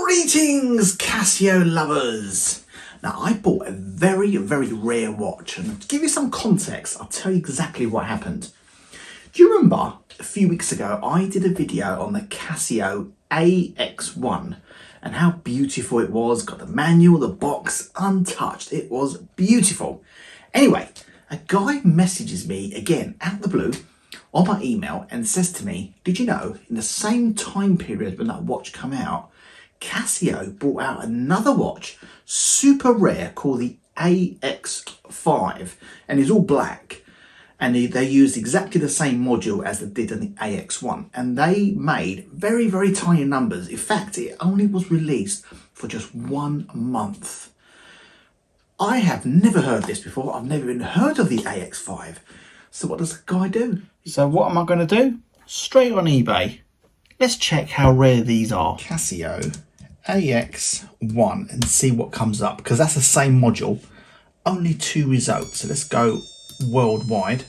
Greetings, Casio lovers! Now, I bought a very, very rare watch, and to give you some context, I'll tell you exactly what happened. Do you remember a few weeks ago I did a video on the Casio AX1 and how beautiful it was? Got the manual, the box, untouched. It was beautiful. Anyway, a guy messages me again out of the blue on my email and says to me, did you know in the same time period when that watch came out, Casio brought out another watch, super rare, called the AX5, and it's all black. And they used exactly the same module as they did on the AX1. And they made very, very tiny numbers. In fact, it only was released for just 1 month. I have never heard this before. I've never even heard of the AX5. So what does the guy do? So what am I going to do? Straight on eBay. Let's check how rare these are. Casio AX1 and see what comes up, because that's the same module. Only 2 results. So let's go worldwide.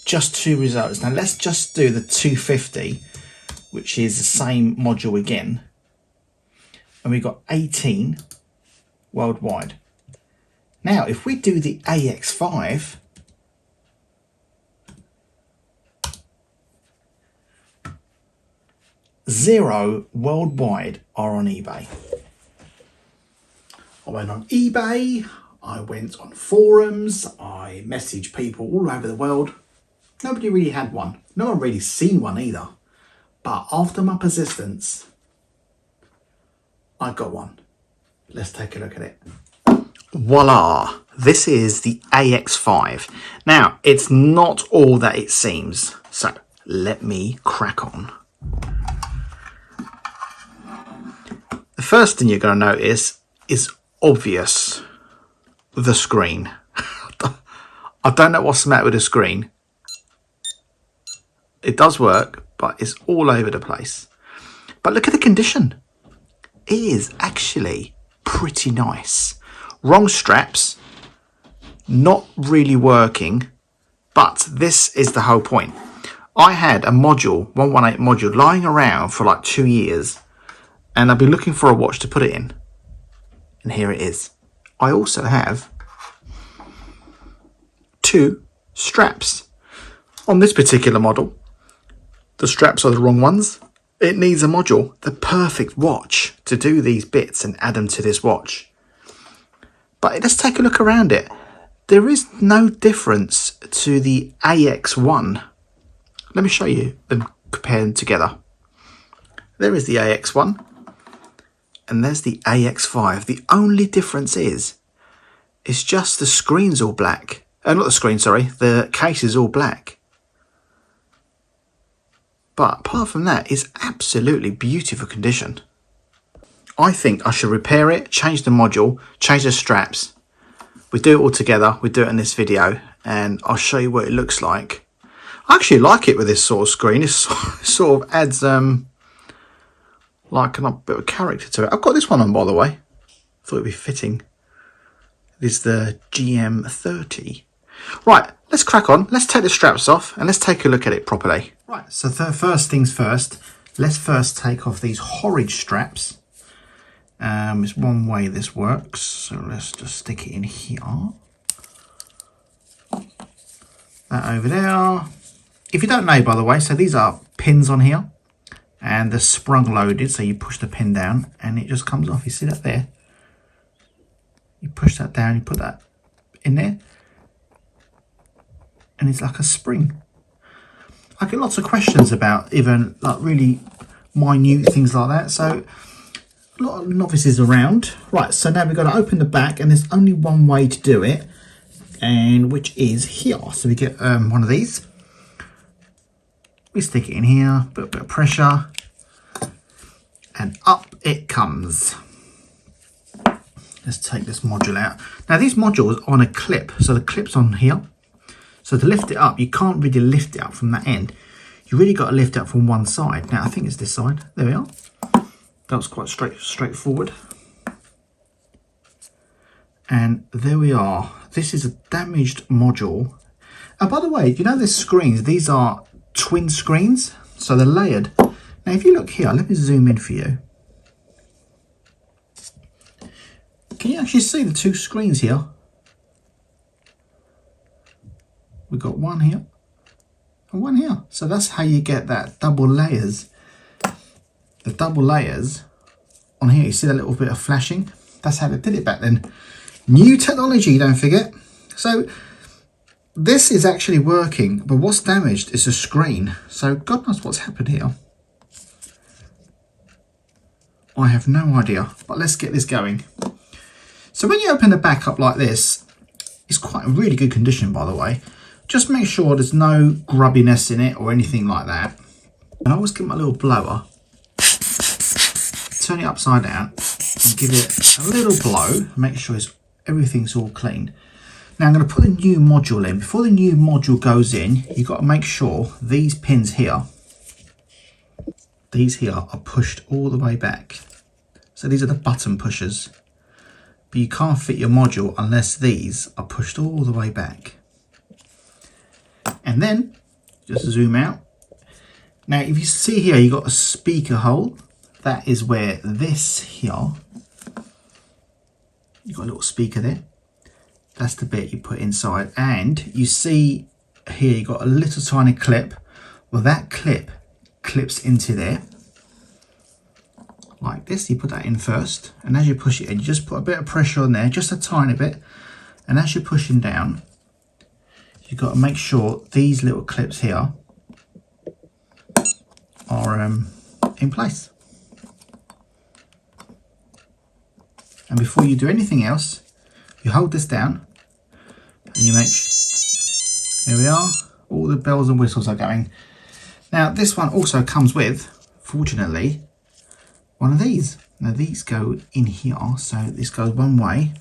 Just 2 results. Now let's just do the 250, which is the same module again. And we've got 18 worldwide. Now if we do the AX5, zero worldwide are on eBay. I went on eBay, I went on forums, I messaged people all over the world. Nobody really had one. No one really seen one either. But after my persistence, I got one. Let's take a look at it. Voila! This is the AX5. Now, it's not all that it seems. So, let me crack on. The first thing you're going to notice is obvious, the screen. I don't know what's the matter with the screen. It does work, but it's all over the place. But look at the condition. It is actually pretty nice. Wrong straps, not really working, but this is the whole point. I had a module, 118 module, lying around for like 2 years, and I've been looking for a watch to put it in. And here it is. I also have 2 straps. On this particular model, the straps are the wrong ones. It needs a module, the perfect watch, to do these bits and add them to this watch. But let's take a look around it. There is no difference to the AX1. Let me show you them compared together. There is the AX1. And there's the AX5. The only difference is, it's just the screen's all black. Not the screen, sorry. The case is all black. But apart from that, it's absolutely beautiful condition. I think I should repair it, change the module, change the straps. We do it all together. We do it in this video, and I'll show you what it looks like. I actually like it with this sort of screen. It sort of adds like a bit of character to it. I've got this one on, by the way. Thought it'd be fitting. This is the GM30. Right, let's crack on. Let's take the straps off and let's take a look at it properly. Right, so first things first. Let's first take off these horrid straps. It's one way this works. So let's just stick it in here. That over there. If you don't know, by the way, so these are pins on here. And they're sprung loaded, so you push the pin down and it just comes off. You see that there? You push that down, you put that in there, and it's like a spring. I get lots of questions about even like really minute things like that, so a lot of novices around. Right, so now we've got to open the back, and there's only one way to do it, and which is here. So we get one of these. We stick it in here, put a bit of pressure, and up it comes. Let's take this module out. Now these modules are on a clip, so the clip's on here. So to lift it up, you can't really lift it up from that end. You really got to lift it up from one side. Now I think it's this side. There we are. That was quite straightforward. And there we are. This is a damaged module. And by the way, you know the screens, these are twin screens, so they're layered. Now if you look here, let me zoom in for you. Can you actually see the two screens here? We've got one here and one here. So that's how you get that double layers. The double layers on here, you see that little bit of flashing? That's how they did it back then. New technology, don't forget. So this is actually working, but what's damaged is the screen. So God knows what's happened here. I have no idea, but let's get this going. So when you open the back up like this, it's quite a really good condition, by the way. Just make sure there's no grubbiness in it or anything like that. And I always give my little blower, turn it upside down and give it a little blow, make sure everything's all clean. Now I'm going to put a new module in. Before the new module goes in, you've got to make sure these pins here, these here are pushed all the way back. So these are the button pushers. But you can't fit your module unless these are pushed all the way back. And then, just zoom out. Now if you see here, you've got a speaker hole. That is where this here, you've got a little speaker there. That's the bit you put inside. And you see here, you've got a little tiny clip. Well, that clip clips into there. Like this, you put that in first. And as you push it in, you just put a bit of pressure on there, just a tiny bit. And as you're pushing down, you've got to make sure these little clips here are in place. And before you do anything else, you hold this down and you make here we are, all the bells and whistles are going. Now this one also comes with, fortunately, one of these. Now these go in here, so this goes one way,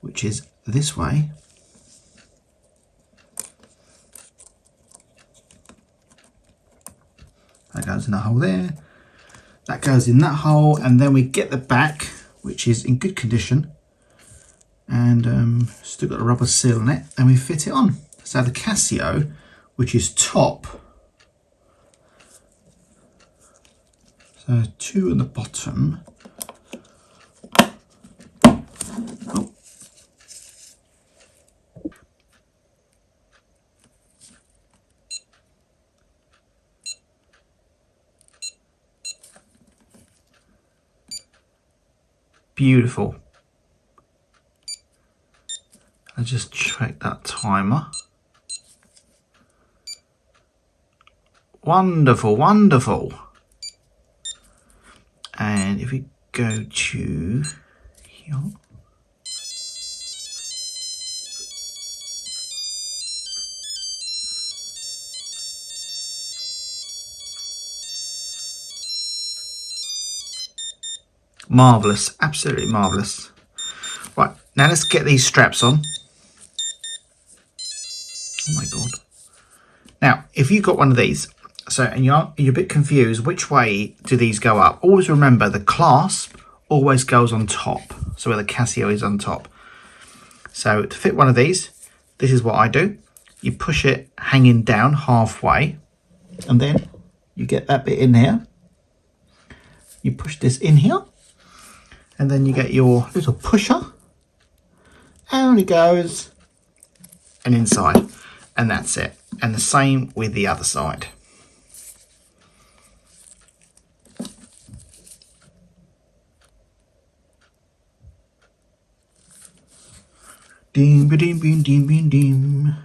which is this way. That goes in that hole there, that goes in that hole, and then we get the back, which is in good condition and still got a rubber seal on it, and we fit it on. So the Casio, which is top, so two on the bottom. Oh. Beautiful. I just check that timer. Wonderful, wonderful. And if we go to here, marvellous, absolutely marvellous. Right, now let's get these straps on. Oh my God. Now, if you've got one of these, so and you're a bit confused, which way do these go up? Always remember the clasp always goes on top. So where the Casio is on top. So to fit one of these, this is what I do. You push it hanging down halfway, and then you get that bit in here. You push this in here, and then you get your little pusher, and it goes and inside, and that's it. And the same with the other side. Dim ba dim dim dim dim dim.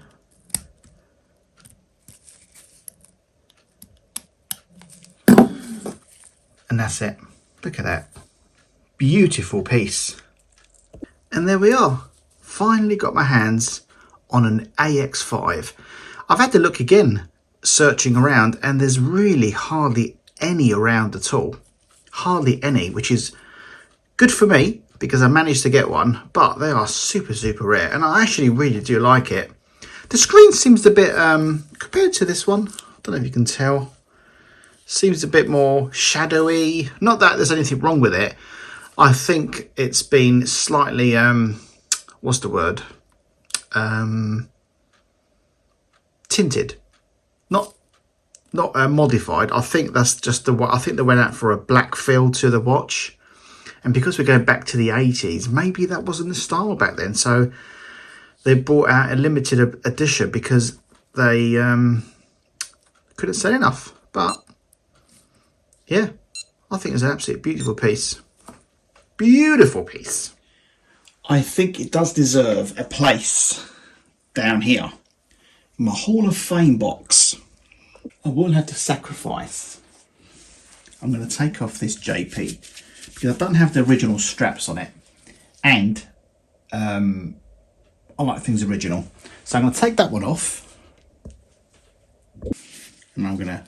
And that's it. Look at that. Beautiful piece. And there we are. Finally got my hands on an AX5. I've had to look again, searching around, and there's really hardly any around at all. Hardly any, which is good for me because I managed to get one, but they are super, super rare, and I actually really do like it. The screen seems a bit, compared to this one, I don't know if you can tell, seems a bit more shadowy. Not that there's anything wrong with it. I think it's been slightly, what's the word? Tinted, not modified. I think that's just I think they went out for a black feel to the watch, And because we're going back to the 80s, maybe that wasn't the style back then. So they brought out a limited edition because they couldn't sell enough. But yeah, I think it's an absolutely beautiful piece. Beautiful piece. I think it does deserve a place down here in my Hall of Fame box. I will have to sacrifice. I'm going to take off this JP because I don't have the original straps on it, and I like things original. So I'm going to take that one off, and I'm going to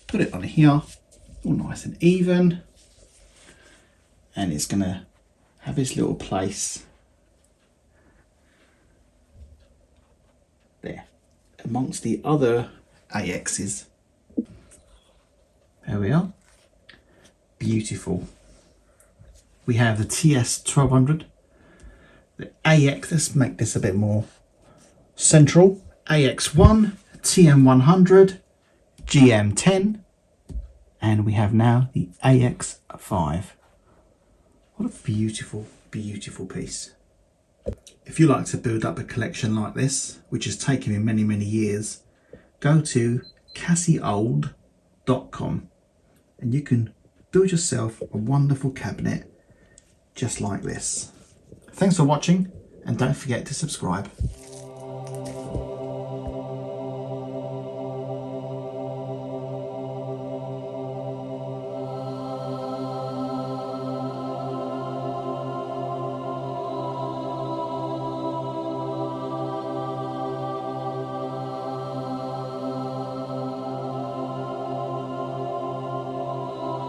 put it on here, all nice and even, and it's going to have its little place there amongst the other AXs. There we are. Beautiful. We have the TS 1200, the AX, let's make this a bit more central, AX1, TM100, GM10, and we have now the AX5. What a beautiful, beautiful piece. If you like to build up a collection like this, which has taken me many, many years, go to casiold.com and you can build yourself a wonderful cabinet just like this. Thanks for watching, and don't forget to subscribe.